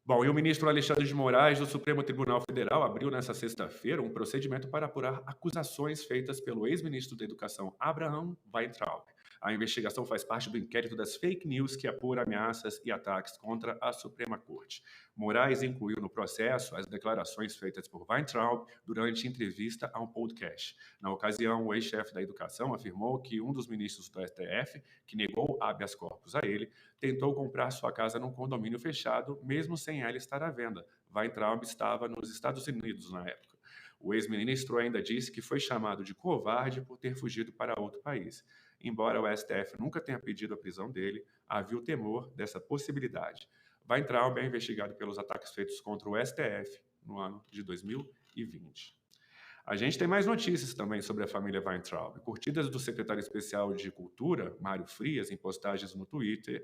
Bom, e o ministro Alexandre de Moraes, do Supremo Tribunal Federal, abriu nesta sexta-feira um procedimento para apurar acusações feitas pelo ex-ministro da Educação Abraham Weintraub. A investigação faz parte do inquérito das fake news que apura ameaças e ataques contra a Suprema Corte. Moraes incluiu no processo as declarações feitas por Weintraub durante entrevista a um podcast. Na ocasião, o ex-chefe da Educação afirmou que um dos ministros do STF, que negou habeas corpus a ele, tentou comprar sua casa num condomínio fechado, mesmo sem ela estar à venda. Weintraub estava nos Estados Unidos na época. O ex-ministro ainda disse que foi chamado de covarde por ter fugido para outro país. Embora o STF nunca tenha pedido a prisão dele, havia o temor dessa possibilidade. Weintraub é investigado pelos ataques feitos contra o STF no ano de 2020. A gente tem mais notícias também sobre a família Weintraub. Curtidas do secretário especial de Cultura, Mário Frias, em postagens no Twitter,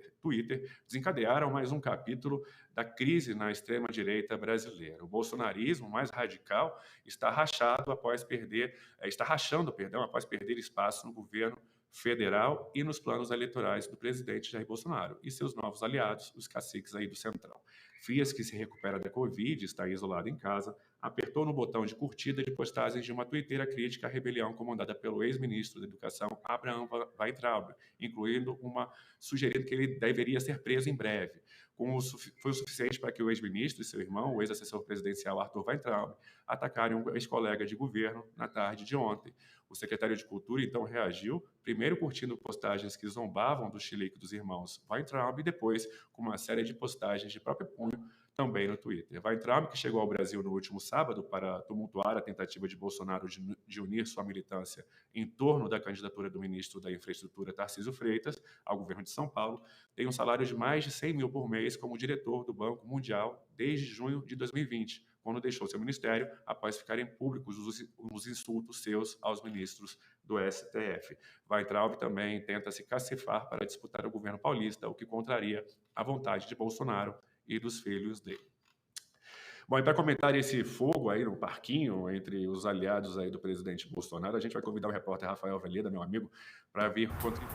desencadearam mais um capítulo da crise na extrema-direita brasileira. O bolsonarismo mais radical está rachando, após perder espaço no governo federal e nos planos eleitorais do presidente Jair Bolsonaro e seus novos aliados, os caciques aí do Centrão. Frias, que se recupera da Covid e está isolado em casa, apertou no botão de curtida de postagens de uma twitteira crítica à rebelião comandada pelo ex-ministro da Educação, Abraham Weintraub, incluindo uma sugerindo que ele deveria ser preso em breve. Foi o suficiente para que o ex-ministro e seu irmão, o ex-assessor presidencial Arthur Weintraub, atacarem um ex-colega de governo na tarde de ontem. O secretário de Cultura então reagiu, primeiro curtindo postagens que zombavam do chilique dos irmãos Weintraub e depois com uma série de postagens de próprio punho também no Twitter. Weintraub, que chegou ao Brasil no último sábado para tumultuar a tentativa de Bolsonaro de unir sua militância em torno da candidatura do ministro da Infraestrutura, Tarcísio Freitas, ao governo de São Paulo, tem um salário de mais de 100 mil por mês como diretor do Banco Mundial desde junho de 2020, quando deixou seu ministério após ficarem públicos os insultos seus aos ministros do STF. Weintraub também tenta se cacifar para disputar o governo paulista, o que contraria a vontade de Bolsonaro e dos filhos dele. Bom, e para comentar esse fogo aí no parquinho entre os aliados aí do presidente Bolsonaro, a gente vai convidar o repórter Rafael Veleda, meu amigo, para vir contribuir.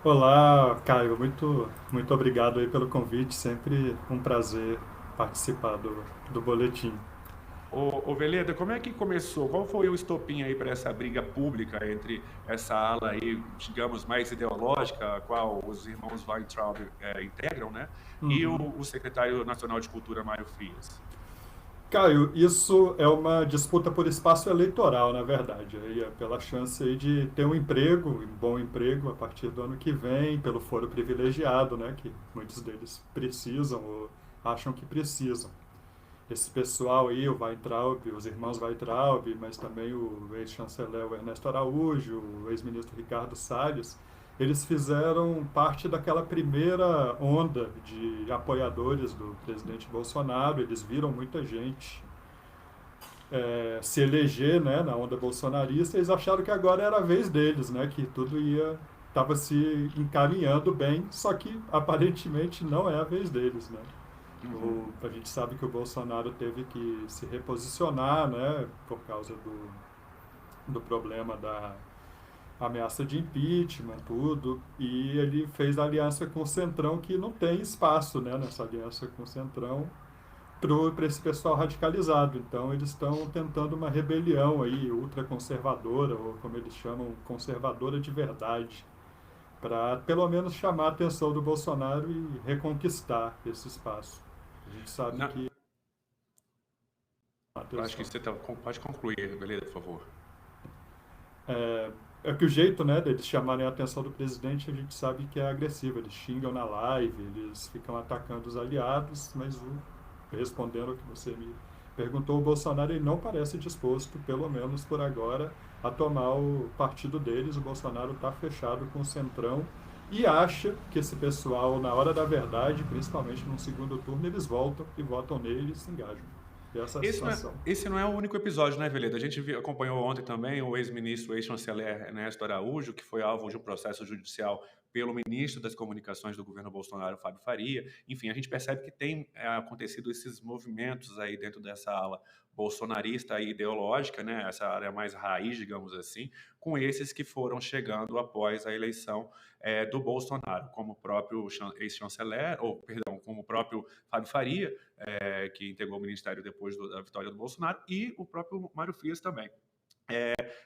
Olá, Caio. Muito obrigado aí pelo convite. Sempre um prazer participar do boletim. Ô Veleda, como é que começou? Qual foi o estopim aí para essa briga pública entre essa ala aí, digamos, mais ideológica, a qual os irmãos Weintraub integram, né? E Uhum. o secretário nacional de Cultura, Mário Frias? Caio, isso é uma disputa por espaço eleitoral, na verdade. Aí é pela chance aí de ter um emprego, um bom emprego a partir do ano que vem, pelo foro privilegiado, né, que muitos deles precisam ou acham que precisam. Esse pessoal aí, o Weintraub, os irmãos Weintraub, mas também o ex-chanceler Ernesto Araújo, o ex-ministro Ricardo Salles, eles fizeram parte daquela primeira onda de apoiadores do presidente Bolsonaro. Eles viram muita gente se eleger, né, na onda bolsonarista. Eles acharam que agora era a vez deles, né, que tudo estava se encaminhando bem, só que aparentemente não é a vez deles, né. A gente sabe que o Bolsonaro teve que se reposicionar, né, por causa do problema da ameaça de impeachment, tudo, e ele fez aliança com o Centrão, que não tem espaço, né, nessa aliança com o Centrão para esse pessoal radicalizado. Então eles estão tentando uma rebelião aí ultraconservadora, ou como eles chamam, conservadora de verdade, para pelo menos chamar a atenção do Bolsonaro e reconquistar esse espaço. A gente sabe Na- que Acho que atenção. você pode concluir, beleza, por favor. É, é que o jeito, né, deles chamarem a atenção do presidente, a gente sabe que é agressivo. Eles xingam na live, eles ficam atacando os aliados, mas respondendo ao que você me perguntou, o Bolsonaro ele não parece disposto, pelo menos por agora, a tomar o partido deles. O Bolsonaro está fechado com o Centrão e acha que esse pessoal, na hora da verdade, principalmente no segundo turno, eles voltam e votam nele e se engajam. essa é a situação. Esse não é o único episódio, né, Veleda? A gente acompanhou ontem também o ex-ministro, ex-chanceler Ernesto Araújo, que foi alvo de um processo judicial pelo ministro das Comunicações do governo Bolsonaro, Fábio Faria. Enfim, a gente percebe que tem acontecido esses movimentos aí dentro dessa ala bolsonarista e ideológica, né, essa área mais raiz, digamos assim, com esses que foram chegando após a eleição do Bolsonaro, como o próprio ex-chanceler, ou, perdão, como o próprio Fábio Faria, que integrou o ministério depois da vitória do Bolsonaro, e o próprio Mário Frias também.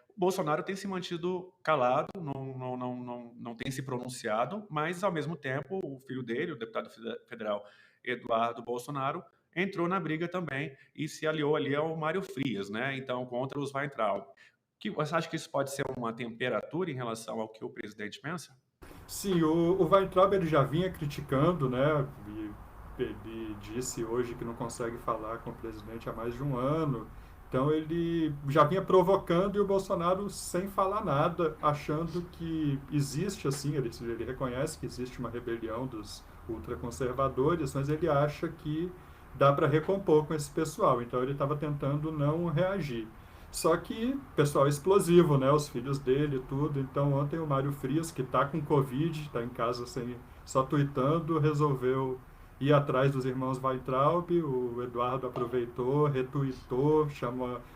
O Bolsonaro tem se mantido calado, não tem se pronunciado, mas, ao mesmo tempo, o filho dele, o deputado federal Eduardo Bolsonaro, entrou na briga também e se aliou ali ao Mário Frias, né? Então, contra os Weintraub. Você acha que isso pode ser uma temperatura em relação ao que o presidente pensa? Sim, o Weintraub ele já vinha criticando, né? Ele disse hoje que não consegue falar com o presidente há mais de um ano. Então ele já vinha provocando e o Bolsonaro sem falar nada, achando que existe assim, ele reconhece que existe uma rebelião dos ultraconservadores, mas ele acha que dá para recompor com esse pessoal. Então ele estava tentando não reagir. Só que pessoal explosivo, né? Os filhos dele, tudo. Então ontem o Mário Frias, que está com Covid, está em casa só tuitando, resolveu ir atrás dos irmãos Weintraub. O Eduardo aproveitou, retuitou,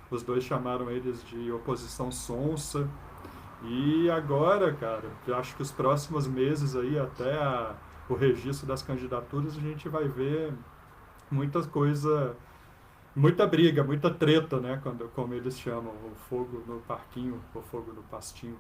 os dois chamaram eles de oposição sonsa. E agora, cara, eu acho que os próximos meses aí, até o registro das candidaturas, a gente vai ver muita coisa, muita briga, muita treta, né? Como eles chamam, o fogo no parquinho, o fogo no pastinho.